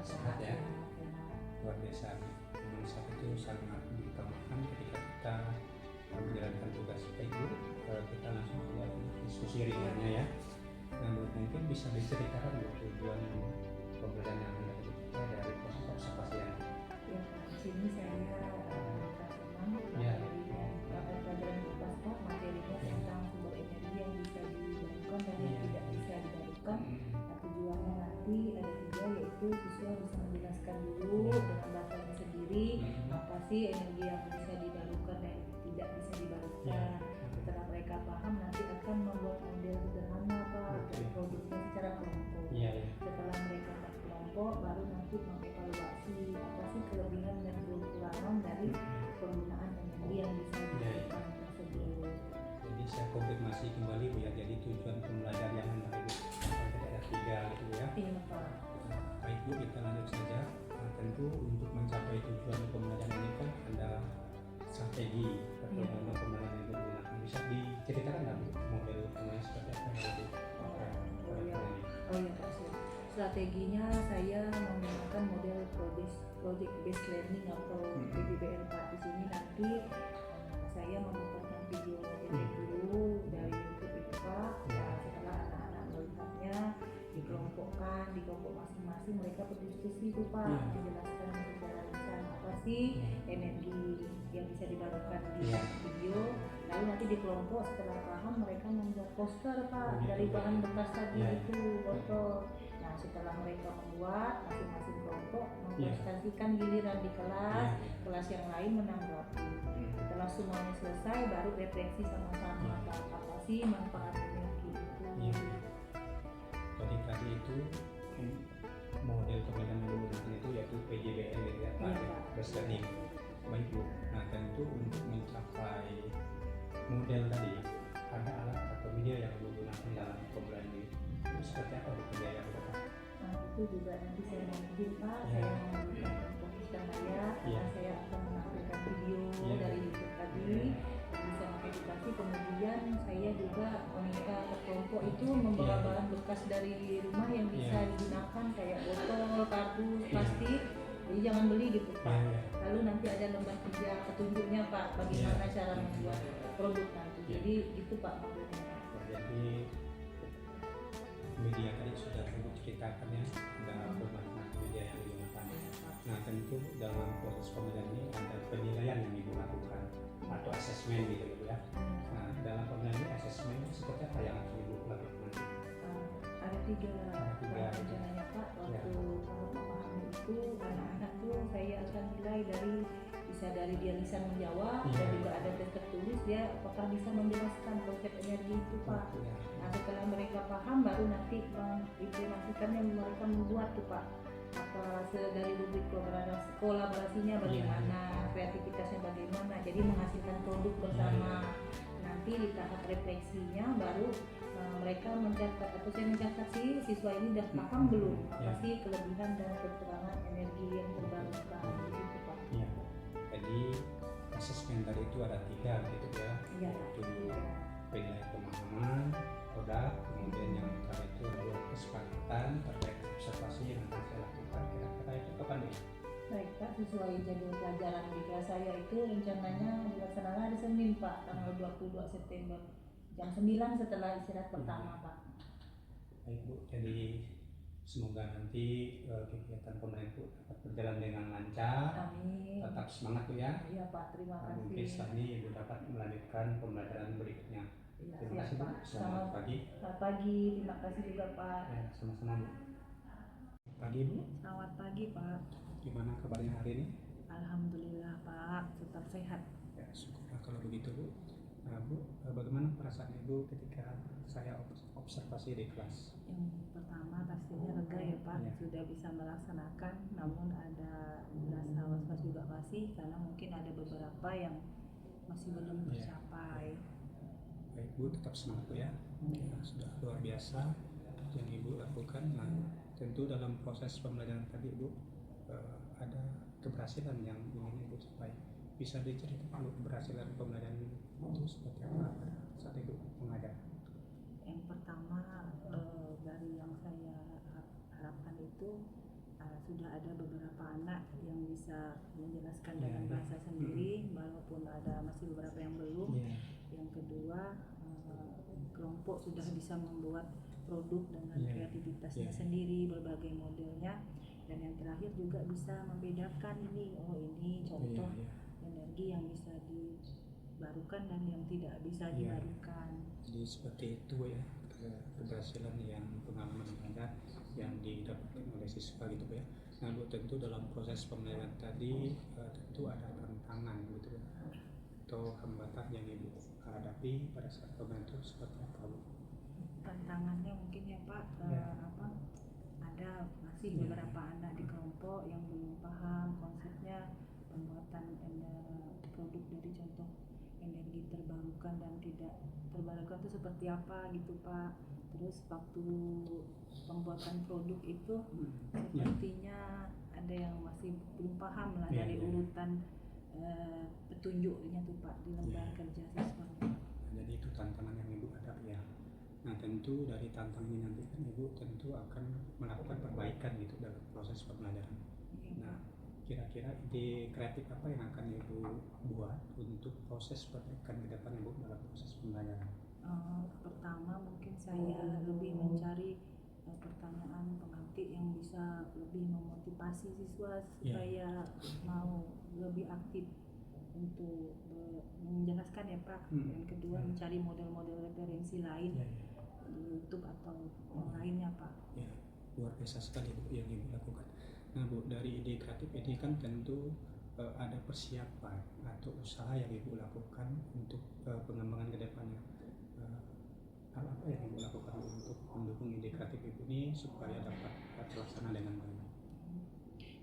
sehat ya. Luar biasa. Memang saat itu sangat diutamakan ketika kita menjalankan tugas baik Bu. Kita langsung mulai diskusi ringannya ya. Nah, mungkin bisa diceritakan Bu tujuan pembelajaran yang Anda kita dari proses observasi yang Ya, di sini saya merasa senang Ya. dari pelajaran Pak materinya tentang sumber energi yang bisa dibarukan dan yang tidak bisa dibarukan. Nah, tujuannya nanti ada 3, yaitu siswa bisa menjelaskan dulu dengan bahasanya sendiri apa sih energi yang bisa dibarukan dan tidak bisa dibarukan. Setelah mereka paham, nanti akan membuat model sederhana Pak dan produknya secara kelompok. Setelah mereka berkelompok, baru nanti mengevaluasi apa sih kelebihan dan kekurangan dari penggunaan energi yang bisa dibarukan tersebut. Jadi saya konfirmasi kembali Bu ya. Jadi tujuan pembelajaran yang Anda ada 3 gitu ya. Iya Pak. Baik Bu, kita lanjut saja. Nah, tentu untuk mencapai tujuan pembelajaran ini kan ada strategi atau model pembelajaran yang digunakan. Bisa diceritakan nggak Bu model pembelajaran seperti apa yang Bu? Oh iya Pak. Strateginya saya menggunakan model project based learning atau PBBL Pak. Di sini nanti saya membuatkan video pendek dulu dari YouTube itu Pak. Setelah anak-anak melihatnya dikelompokkan di kelompok masing-masing, mereka berdiskusi itu Pak, dijelaskan secara lisan apa sih energi yang bisa dibarukan di video. Lalu nanti di kelompok setelah paham mereka membuat poster Pak dari bahan bekas tadi itu botol. Nah, setelah mereka membuat, masing-masing kelompok mempresentasikan giliran di kelas yang lain menanggapi. Setelah semuanya selesai, baru refleksi sama-sama apa sih manfaat energi itu. Jadi tadi itu model pembelajaran yang digunakan itu yaitu PJBL ya Pak, based learning. Baik Bu. Nah, tentu untuk mencapai model tadi ada alat atau media yang digunakan dalam pembelajaran ini. Itu seperti apa Bu biaya Bapak? Nah, itu juga nanti saya mau izin Pak, saya membuka komputer saya, saya akan menampilkan video dari YouTube tadi yang bisa mengedukasi. Kemudian saya juga meminta ke kelompok itu membawa bahan bekas dari rumah yang bisa digunakan kayak botol, kardus, plastik. Jadi jangan beli gitu Pak. Lalu nanti ada lembar kerja petunjuknya Pak, bagaimana cara membuat produk nanti. Jadi itu Pak modelnya. Jadi media tadi sudah Ibu ceritakan ya, ada berbagai media yang digunakan. Nah, tentu dalam proses pembelajaran ini ada penilaian yang Ibu lakukan atau asesmen gitu ya. Nah, dalam pembelajaran ini asesmen seperti apa yang harus Ibu lakukan? Ada 3 rencananya Pak. Waktu kalau pemahaman itu anak-anak tuh saya akan nilai dari dia lisan menjawab dan juga ada tes tertulis dia apakah bisa menjelaskan konsep energi itu Pak. Nah, setelah mereka paham baru nanti mengimplementasikannya, mereka membuat tuh Pak apa dari rubrik kolaborasinya bagaimana, kreativitasnya bagaimana, jadi menghasilkan produk bersama. Nanti di tahap refleksinya baru mereka mencatat atau saya mencatat sih siswa ini sudah paham belum apa sih kelebihan dan kekurangan energi yang terbarukan gitu Pak. Jadi asesmen tadi itu ada 3 gitu ya. Yaitu penilaian pemahaman, produk, kemudian yang terakhir itu adalah kesepakatan terkait observasi yang akan saya lakukan. Kira-kira itu kapan nih? Baik Pak, sesuai jadwal pelajaran di kelas saya itu rencananya dilaksanakan hari Senin Pak, tanggal 22 September jam 9 setelah istirahat pertama Pak. Baik Bu, jadi semoga nanti kegiatan pembelajaran Bu dapat berjalan dengan lancar. Amin. Tetap semangat Bu ya. Iya Pak, terima kasih. Mungkin setelah ini Ibu dapat melanjutkan pembelajaran berikutnya. Terima kasih Bu. Selamat pagi. Selamat pagi, terima kasih juga Pak. Ya, sama-sama Bu. Pagi Bu. Selamat pagi Pak. Gimana kabarnya hari ini? Alhamdulillah Pak, tetap sehat. Ya, syukurlah kalau begitu Bu. Nah Bu, bagaimana perasaan Ibu ketika saya observasi di kelas? Yang pertama pastinya lega ya Pak, sudah bisa melaksanakan, namun ada rasa was-was juga pasti karena mungkin ada beberapa yang masih belum tercapai. Baik Bu, tetap semangat Bu ya. Sudah luar biasa yang Ibu lakukan. Nah, tentu dalam proses pembelajaran tadi Bu ada keberhasilan yang ingin Ibu capai. Bisa diceritakan keberhasilan pembelajaran itu seperti apa saat Ibu mengajar? Yang pertama dari yang saya harapkan itu sudah ada beberapa anak yang bisa menjelaskan Ya, dengan ya. bahasa sendiri, walaupun ada masih beberapa yang belum. Ya. Yang kedua, kelompok sudah bisa membuat produk dengan Ya. kreativitasnya Ya. sendiri, berbagai modelnya. Dan yang terakhir juga bisa membedakan ini, oh ini contoh Ya, ya. energi yang bisa dibarukan dan yang tidak bisa Ya. dibarukan. Jadi seperti itu ya, keberhasilan yang pengalaman Anda yang didapatkan oleh siswa gitu ya. Nah Bu, tentu dalam proses pembelajaran tadi tentu ada tantangan gitu ya, atau hambatan yang Ibu hadapi pada saat pembelajaran itu seperti apa Bu? Tantangannya mungkin ya Pak, Ya. ada masih Ya. beberapa anak di kelompok yang belum paham konsepnya pembuatan produk dari contoh energi terbarukan dan tidak terbarukan itu seperti apa gitu Pak. Terus waktu pembuatan produk itu sepertinya ada yang masih belum paham lah Ya, dari ya. urutan petunjuknya tuh Pak di lembar Ya. kerja siswa. Jadi itu tantangan yang Ibu hadapi ya. Nah tentu dari tantangan ini nanti kan Ibu tentu akan melakukan perbaikan gitu dalam proses pembelajaran. Iya, Nah Pak. kira-kira ide kreatif apa yang akan Ibu buat untuk proses perbaikan ke depan Ibu dalam proses pembelajaran? Pertama mungkin saya lebih mencari pertanyaan pengantin yang bisa lebih memotivasi siswa supaya mau lebih aktif untuk menjelaskan ya Pak. Dan kedua mencari model-model referensi lain di YouTube atau yang lainnya Pak. Ya, luar biasa sekali Bu yang Ibu lakukan. Nah Bu, dari ide kreatif ini kan tentu ada persiapan atau usaha yang Ibu lakukan untuk pengembangan ke depannya. Hal apa yang Ibu lakukan untuk mendukung ide kreatif Ibu ini supaya dapat terlaksana dengan baik?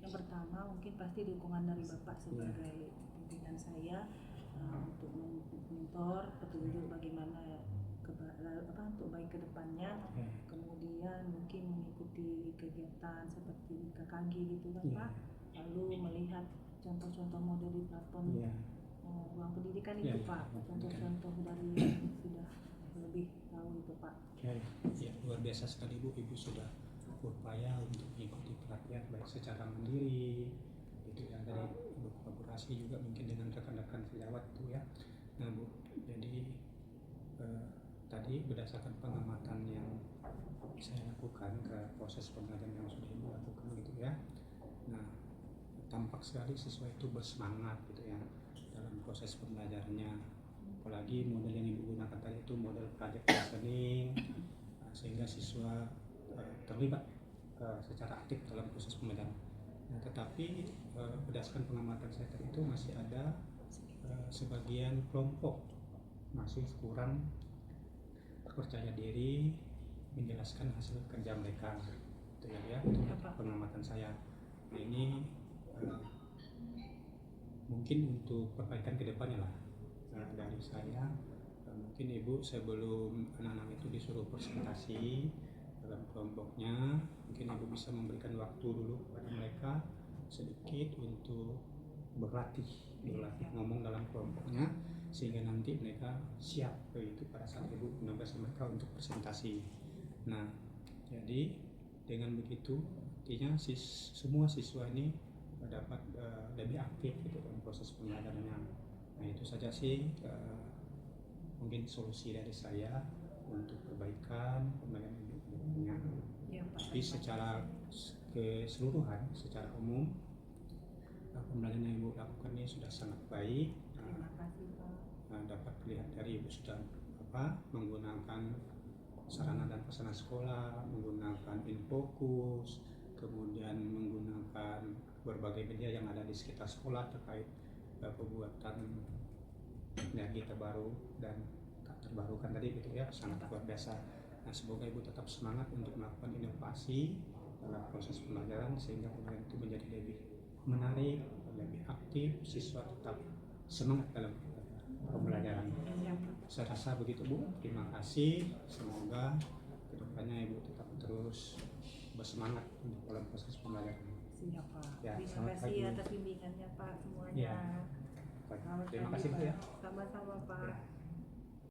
Yang pertama mungkin pasti dukungan dari Bapak sebagai pimpinan saya untuk mentor petunjuk bagaimana untuk baik ke depannya. Kemudian mungkin mengikuti kegiatan seperti KKG gitu kan Pak. Lalu melihat contoh-contoh model di platform ruang pendidikan itu Pak. Contoh-contoh dari yang sudah lebih tahu itu Pak. Ya, luar biasa sekali Bu, Ibu sudah berupaya untuk mengikuti pelatihan baik secara mandiri itu ya, dari Ibu kolaborasi juga mungkin dengan rekan-rekan sejawat itu ya. Nah Bu, jadi tadi berdasarkan pengamatan yang saya lakukan ke proses pembelajaran yang sudah Ibu lakukan gitu ya. Nah tampak sekali siswa itu bersemangat gitu ya dalam proses pembelajarannya. Apalagi model yang Ibu gunakan tadi itu model project listening, sehingga siswa terlibat secara aktif dalam proses pembelajaran. Nah, tetapi berdasarkan pengamatan saya tadi itu masih ada sebagian kelompok masih kurang percaya diri menjelaskan hasil kerja mereka, itu ya, itu pengamatan saya. Nah, ini mungkin untuk perbaikan ke depannya lah. Dari saya mungkin Ibu sebelum anak-anak itu disuruh presentasi dalam kelompoknya, mungkin Ibu bisa memberikan waktu dulu kepada mereka sedikit untuk berlatih ngomong dalam kelompoknya sehingga nanti mereka siap begitu pada saat Ibu menugaskan mereka untuk presentasi. Nah jadi dengan begitu artinya semua siswa ini dapat lebih aktif gitu dalam proses pembelajarannya. Nah itu saja sih mungkin solusi dari saya untuk perbaikan pembelajaran Ibu. Tapi secara keseluruhan, secara umum pembelajaran yang Ibu lakukan ini sudah sangat baik. Terima kasih Pak. Dapat dilihat dari Ibu sudah menggunakan sarana dan prasarana sekolah, menggunakan InFokus, kemudian menggunakan berbagai media yang ada di sekitar sekolah terkait pembuatan energi terbaru dan tak terbarukan tadi gitu ya, sangat luar biasa. Nah semoga Ibu tetap semangat untuk melakukan inovasi dalam proses pembelajaran sehingga pembelajaran itu menjadi lebih menarik, lebih aktif, siswa tetap semangat dalam pembelajaran. Saya rasa begitu Bu, terima kasih, semoga kedepannya Ibu tetap terus bersemangat untuk dalam proses pembelajaran. Siap Pak. Ya, Terima kasih atas bimbingannya Pak semuanya. Ya. Terima kasih Bu ya. Sama-sama Pak. Ya.